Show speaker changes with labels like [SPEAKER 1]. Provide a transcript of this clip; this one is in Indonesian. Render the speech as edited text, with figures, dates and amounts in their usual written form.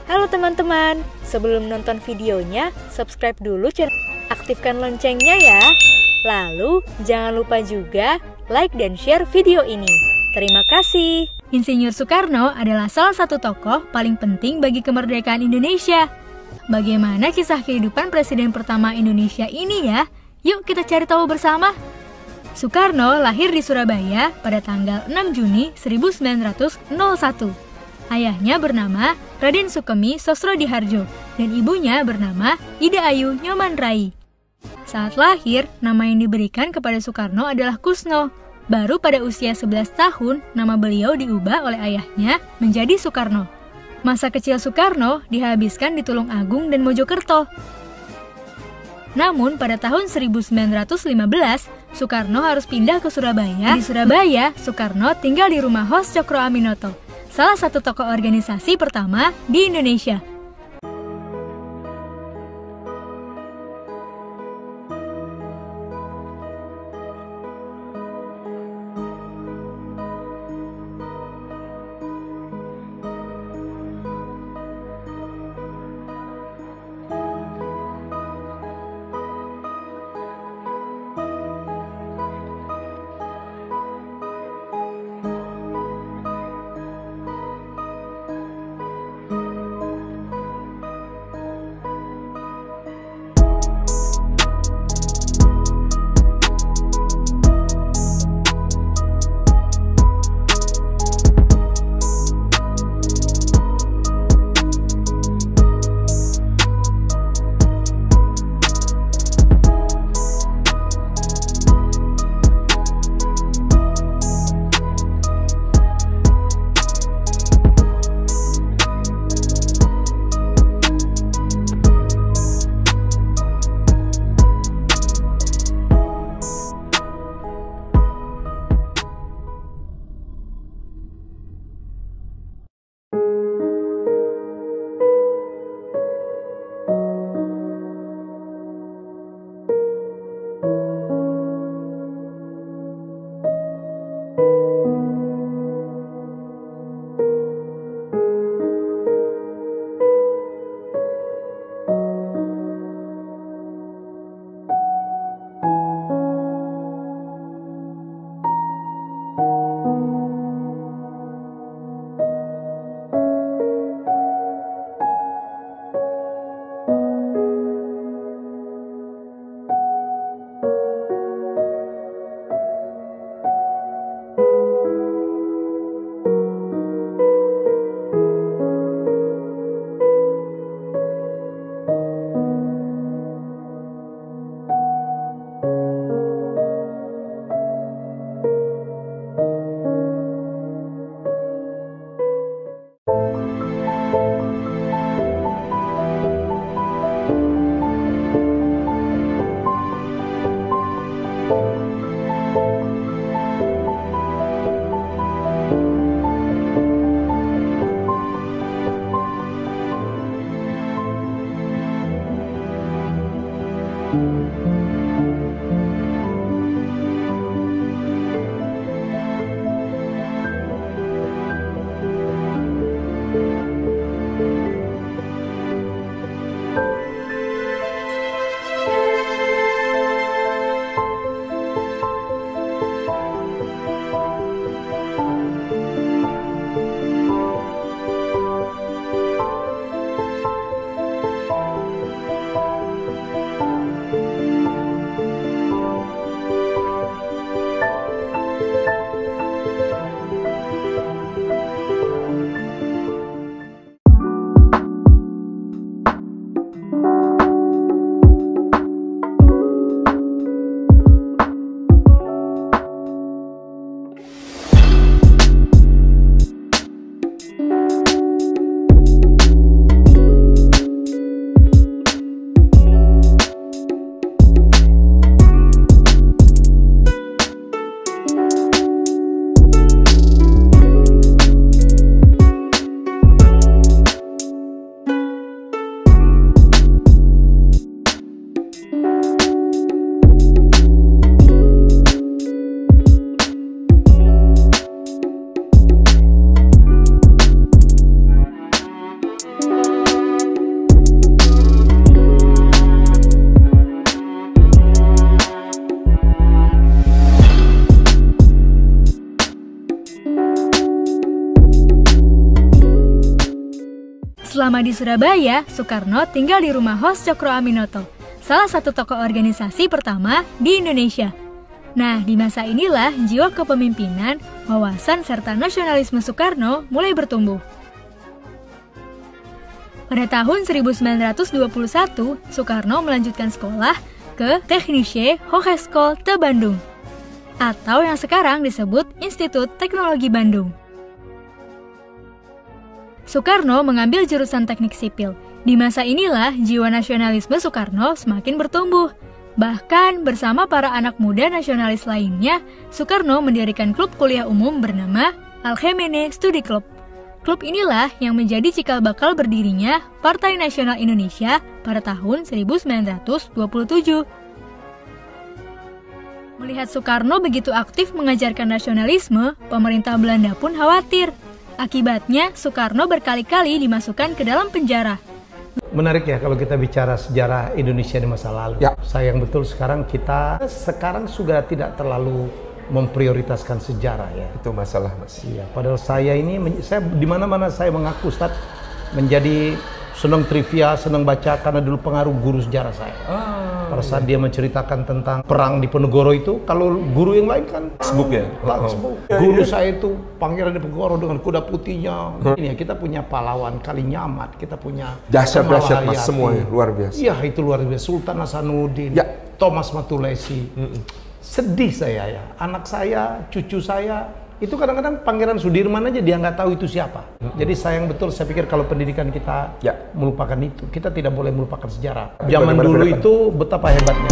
[SPEAKER 1] Halo teman-teman, sebelum nonton videonya, subscribe dulu channel, aktifkan loncengnya ya. Lalu, jangan lupa juga like dan share video ini. Terima kasih.
[SPEAKER 2] Insinyur Soekarno adalah salah satu tokoh paling penting bagi kemerdekaan Indonesia. Bagaimana kisah kehidupan Presiden pertama Indonesia ini ya? Yuk kita cari tahu bersama. Soekarno lahir di Surabaya pada tanggal 6 Juni 1901. Ayahnya bernama Raden Sukemi Sosrodihardjo dan ibunya bernama Ida Ayu Nyoman Rai. Saat lahir, nama yang diberikan kepada Soekarno adalah Kusno. Baru pada usia 11 tahun, nama beliau diubah oleh ayahnya menjadi Soekarno. Masa kecil Soekarno dihabiskan di Tulung Agung dan Mojokerto. Namun pada tahun 1915, Soekarno harus pindah ke Surabaya. Di Surabaya, Soekarno tinggal di rumah Hos Cokroaminoto, salah satu tokoh organisasi pertama di Indonesia. Selama di Surabaya, Soekarno tinggal di rumah Hos Cokro Aminoto, salah satu tokoh organisasi pertama di Indonesia. Nah, di masa inilah jiwa kepemimpinan, wawasan, serta nasionalisme Soekarno mulai bertumbuh. Pada tahun 1921, Soekarno melanjutkan sekolah ke Technische Hogeschool te Bandung, atau yang sekarang disebut Institut Teknologi Bandung. Soekarno mengambil jurusan teknik sipil. Di masa inilah jiwa nasionalisme Soekarno semakin bertumbuh. Bahkan bersama para anak muda nasionalis lainnya, Soekarno mendirikan klub kuliah umum bernama Algemene Studi Club. Klub inilah yang menjadi cikal bakal berdirinya Partai Nasional Indonesia pada tahun 1927. Melihat Soekarno begitu aktif mengajarkan nasionalisme, pemerintah Belanda pun khawatir. Akibatnya, Soekarno berkali-kali dimasukkan ke dalam penjara.
[SPEAKER 3] Menarik ya kalau kita bicara sejarah Indonesia di masa lalu. Ya. Sayang betul sekarang kita sudah tidak terlalu memprioritaskan sejarah ya.
[SPEAKER 4] Itu masalah, Mas.
[SPEAKER 3] Iya, padahal saya di mana-mana saya mengaku Ustadz menjadi senang trivia, senang baca karena dulu pengaruh guru sejarah saya. Pada saat dia menceritakan tentang perang di Ponorogo itu, kalau guru yang lain kan
[SPEAKER 4] textbook ya.
[SPEAKER 3] Guru saya itu Pangeran Diponegoro dengan kuda putihnya. Ini ya, kita punya pahlawan Kalinyamat, kita punya
[SPEAKER 4] dahsyat Mas, semuanya luar biasa.
[SPEAKER 3] Iya, itu luar biasa. Sultan Hasanuddin, ya. Thomas Matulesi. Sedih saya ya, anak saya, cucu saya. Itu kadang-kadang Pangeran Sudirman aja dia nggak tahu itu siapa. Jadi sayang betul, saya pikir kalau pendidikan kita melupakan itu, kita tidak boleh melupakan sejarah. Zaman dulu itu betapa hebatnya.